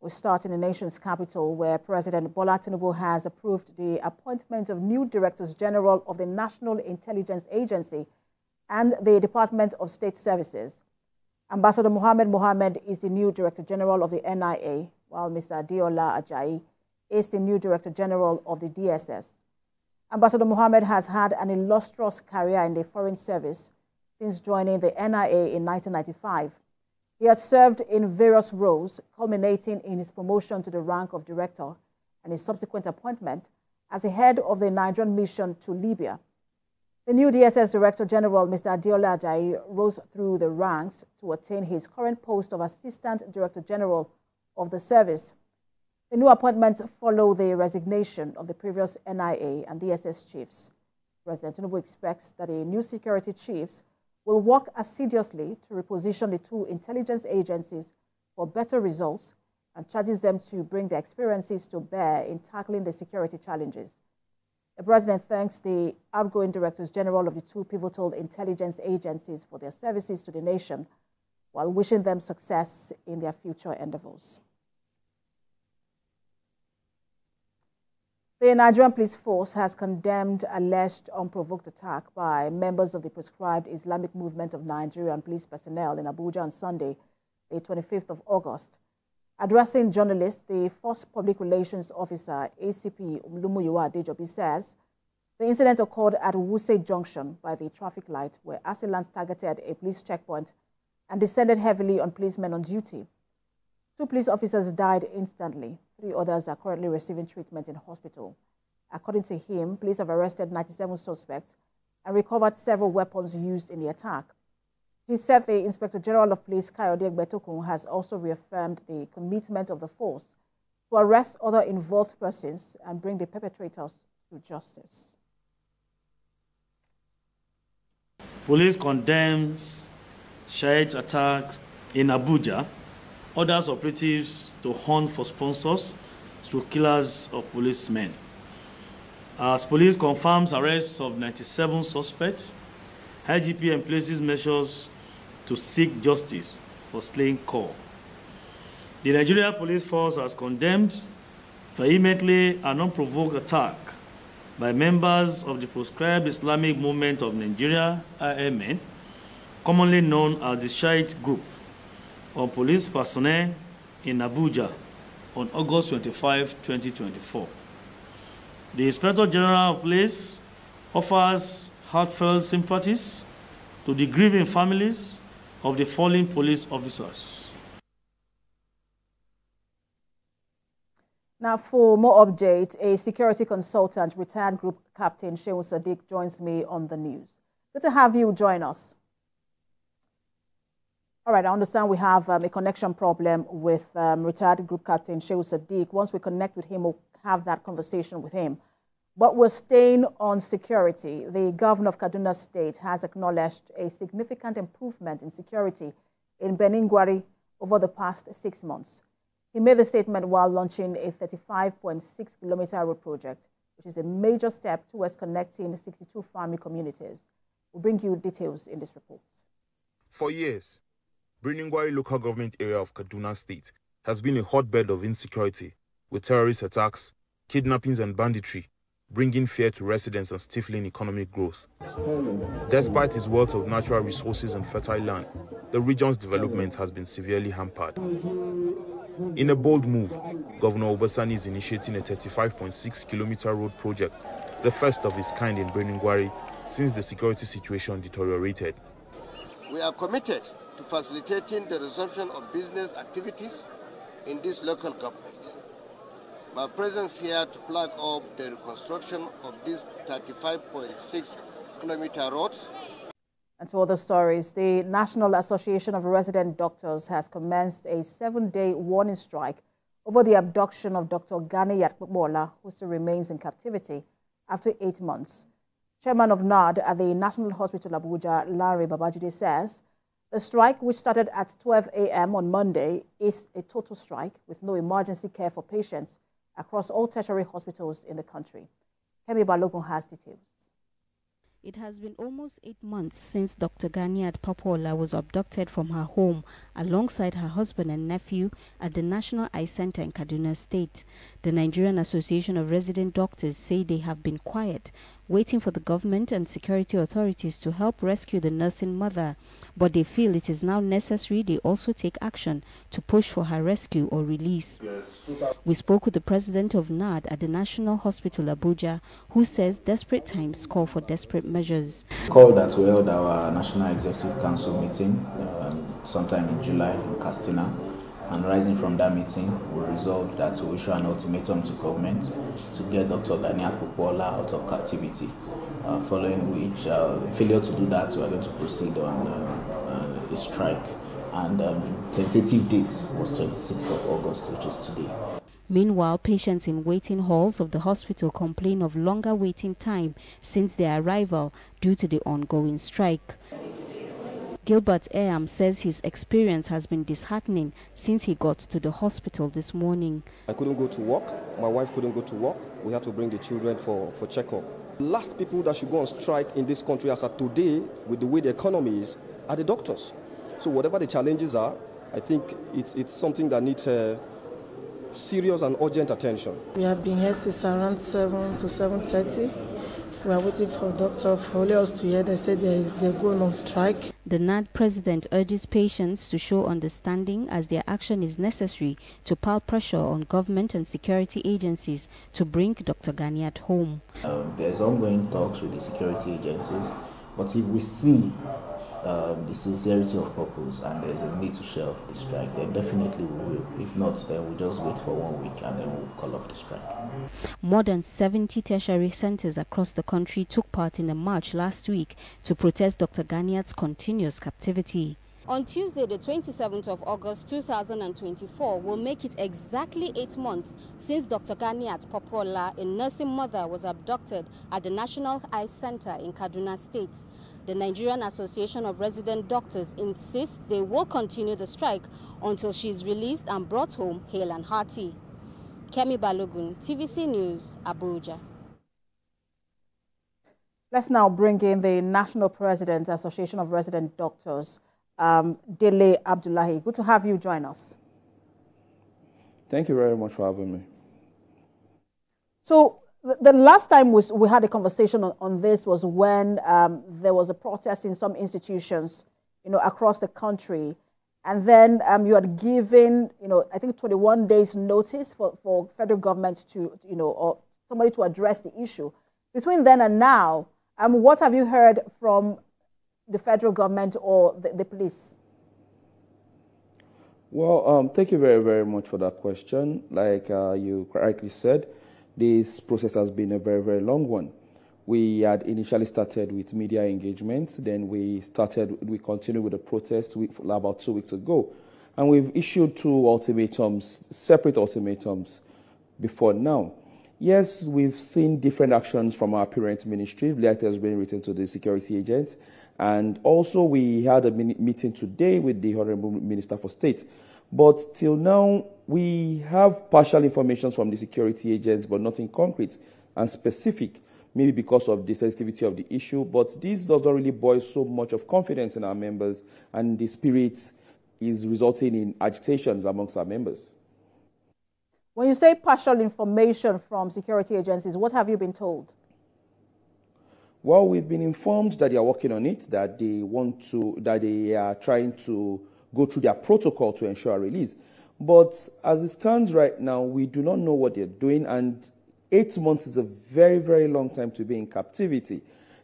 We start in the nation's capital, where President Bola Tinubu has approved the appointment of new Directors General of the National Intelligence Agency and the Department of State Services. Ambassador Mohammed is the new Director General of the NIA, while Mr. Adeola Ajayi is the new Director General of the DSS. Ambassador Mohammed has had an illustrious career in the Foreign Service since joining the NIA in 1995. He had served in various roles, culminating in his promotion to the rank of Director and his subsequent appointment as the head of the Nigerian mission to Libya. The new DSS Director General, Mr. Adeola Ajayi, rose through the ranks to attain his current post of Assistant Director General of the service. The new appointments follow the resignation of the previous NIA and DSS chiefs. President Tinubu expects that the new security chiefs will work assiduously to reposition the two intelligence agencies for better results and charges them to bring their experiences to bear in tackling the security challenges. The President thanks the outgoing Directors General of the two pivotal intelligence agencies for their services to the nation, while wishing them success in their future endeavors. The Nigerian Police Force has condemned alleged unprovoked attack by members of the proscribed Islamic Movement of Nigeria and police personnel in Abuja on Sunday, the 25th of August. Addressing journalists, the Force Public Relations Officer, ACP Umlumuyiwa Adejobi, says the incident occurred at Wuse Junction by the traffic light, where assailants targeted a police checkpoint and descended heavily on policemen on duty. 2 police officers died instantly. 3 others are currently receiving treatment in hospital. According to him, police have arrested 97 suspects and recovered several weapons used in the attack. He said the Inspector General of Police, Kayode Egbetokun, has also reaffirmed the commitment of the force to arrest other involved persons and bring the perpetrators to justice. Police condemns Shiite attacks in Abuja, orders operatives to hunt for sponsors through killers of policemen. As police confirms arrests of 97 suspects, IGP places measures to seek justice for slaying Corps. The Nigeria Police Force has condemned vehemently an unprovoked attack by members of the proscribed Islamic Movement of Nigeria, IMN, commonly known as the Shiite Group, on police personnel in Abuja on August 25, 2024. The Inspector General of Police offers heartfelt sympathies to the grieving families of the fallen police officers. Now, for more updates, a security consultant, retired Group Captain Shehu Sadiq, joins me on the news. Good to have you join us. All right, I understand we have a connection problem with retired Group Captain Shehu Sadiq. Once we connect with him, we'll have that conversation with him. But we're staying on security. The governor of Kaduna State has acknowledged a significant improvement in security in Beningwari over the past 6 months. He made the statement while launching a 35.6-kilometer road project, which is a major step towards connecting 62 farming communities. We'll bring you details in this report. For years, Beningwari local government area of Kaduna State has been a hotbed of insecurity, with terrorist attacks, kidnappings and banditry, bringing fear to residents and stifling economic growth. Despite its wealth of natural resources and fertile land, the region's development has been severely hampered. In a bold move, Governor Obasani is initiating a 35.6-kilometer road project, the first of its kind in Beningwari since the security situation deteriorated. We are committed to facilitating the resumption of business activities in this local government. My presence here to plug up the reconstruction of this 35.6-kilometer road. And to other stories, the National Association of Resident Doctors has commenced a 7-day warning strike over the abduction of Dr. Gani Yatbola, who still remains in captivity after 8 months. Chairman of NARD at the National Hospital Abuja, Larry Babajide, says the strike, which started at 12 a.m. on Monday, is a total strike with no emergency care for patients across all tertiary hospitals in the country. Kemi Balogun has details. It has been almost 8 months since Dr. Ganiat Papola was abducted from her home alongside her husband and nephew at the National Eye Center in Kaduna State. The Nigerian Association of Resident Doctors say they have been quiet, waiting for the government and security authorities to help rescue the nursing mother. But they feel it is now necessary they also take action to push for her rescue or release. We spoke with the president of NAD at the National Hospital Abuja, who says desperate times call for desperate measures. Call that we held our National Executive Council meeting sometime in July in Castina, and rising from that meeting, we resolved that we issue an ultimatum to government to get Dr. Ganiat Papola out of captivity. Following which, failure to do that, we are going to proceed on a strike. And the tentative date was 26th of August, which is today. Meanwhile, patients in waiting halls of the hospital complain of longer waiting time since their arrival due to the ongoing strike. Gilbert Eam says his experience has been disheartening since he got to the hospital this morning. I couldn't go to work. My wife couldn't go to work. We had to bring the children for checkup. Last people that should go on strike in this country as of today, with the way the economy is, are the doctors. So whatever the challenges are, I think it's something that needs serious and urgent attention. We have been here since around 7 to 7:30. We are waiting for Dr. Folios to hear. They said they're going on strike. The NAD president urges patients to show understanding as their action is necessary to pile pressure on government and security agencies to bring Dr. Ganiat home. There's ongoing talks with the security agencies, but if we see the sincerity of purpose and there's a need to shelve the strike, then definitely we will. If not, then we'll just wait for 1 week and then we'll call off the strike. More than 70 tertiary centers across the country took part in a march last week to protest Dr. Ganiat's continuous captivity. On Tuesday, the 27th of August 2024, will make it exactly 8 months since Dr. Ganiat Papola, a nursing mother, was abducted at the National Eye Center in Kaduna State. The Nigerian Association of Resident Doctors insists they will continue the strike until she is released and brought home hale and hearty. Kemi Balogun, TVC News, Abuja. Let's now bring in the National President, Association of Resident Doctors, Dele Abdullahi. Good to have you join us. Thank you very much for having me. So the last time we had a conversation on this was when there was a protest in some institutions, across the country. And then you had given, I think 21 days notice for federal government to, or somebody to address the issue. Between then and now, what have you heard from the federal government or the police? Well, thank you very, very much for that question. Like you correctly said, this process has been a very, very long one. We had initially started with media engagements, then we continued with the protest about 2 weeks ago. And we've issued 2 ultimatums, separate ultimatums before now. Yes, we've seen different actions from our parent ministry, letters being written to the security agents. And also we had a meeting today with the Honorable Minister for State. But till now, we have partial information from the security agents, but nothing concrete and specific, maybe because of the sensitivity of the issue. But this doesn't really boil so much of confidence in our members, and the spirit is resulting in agitations amongst our members. When you say partial information from security agencies, what have you been told? Well, we've been informed that they are working on it, that they are trying to go through their protocol to ensure a release. But as it stands right now, we do not know what they're doing, and 8 months is a very, very long time to be in captivity.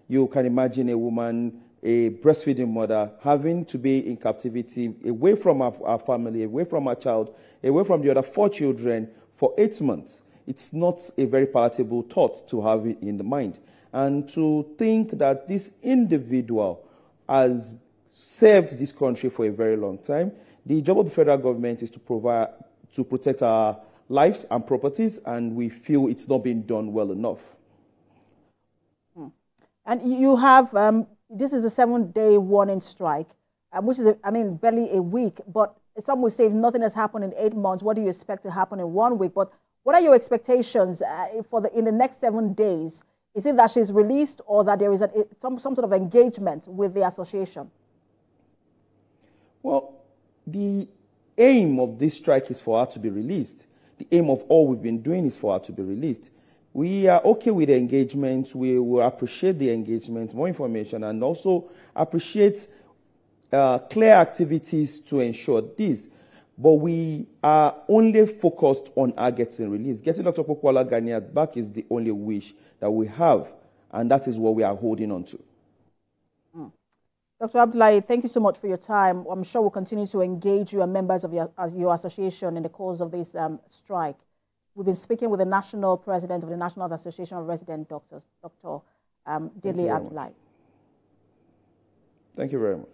You can imagine a woman, a breastfeeding mother, having to be in captivity, away from our family, away from our child, away from the other 4 children for 8 months. It's not a very palatable thought to have it in the mind. And to think that this individual has served this country for a very long time. The job of the federal government is to protect our lives and properties, and we feel it's not being done well enough. And you have, this is a 7-day warning strike, which is, barely a week. But some would say if nothing has happened in 8 months, what do you expect to happen in 1 week? But what are your expectations in the next 7 days? Is it that she's released or that there is some sort of engagement with the association? Well, the aim of this strike is for her to be released. The aim of all we've been doing is for her to be released. We are okay with the engagement. We will appreciate the engagement, more information, and also appreciate clear activities to ensure this. But we are only focused on her getting released. Getting Dr. Pokuola Ganiat back is the only wish that we have, and that is what we are holding on to. Dr. Abdullahi, thank you so much for your time. I'm sure we'll continue to engage you and members of your association in the course of this strike. We've been speaking with the national president of the National Association of Resident Doctors, Dr. Dele Abdullahi. Thank you very much.